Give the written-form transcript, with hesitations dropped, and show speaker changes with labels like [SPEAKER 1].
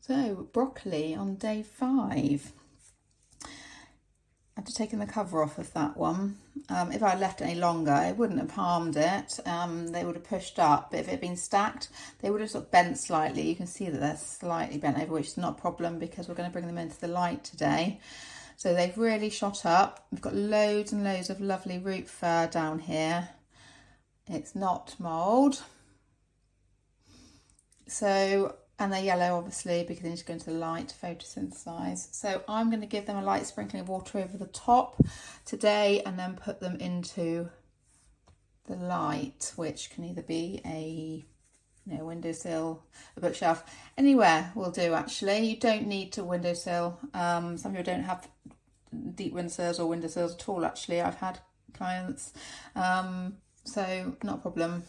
[SPEAKER 1] So broccoli on day 5. After taking the cover off of that one, if I had left it any longer, it wouldn't have harmed it. They would have pushed up, but if it had been stacked, they would have sort of bent slightly. You can see that they're slightly bent over, which is not a problem because we're going to bring them into the light today. So they've really shot up. We've got loads and loads of lovely root fur down here. It's not mould. So, and they're yellow obviously because they need to go into the light to photosynthesize. So I'm going to give them a light sprinkling of water over the top today and then put them into the light, which can either be a windowsill, a bookshelf, anywhere will do actually. You don't need to windowsill. Some people don't have deep windowsills or windowsills at all actually. I've had clients, so not a problem.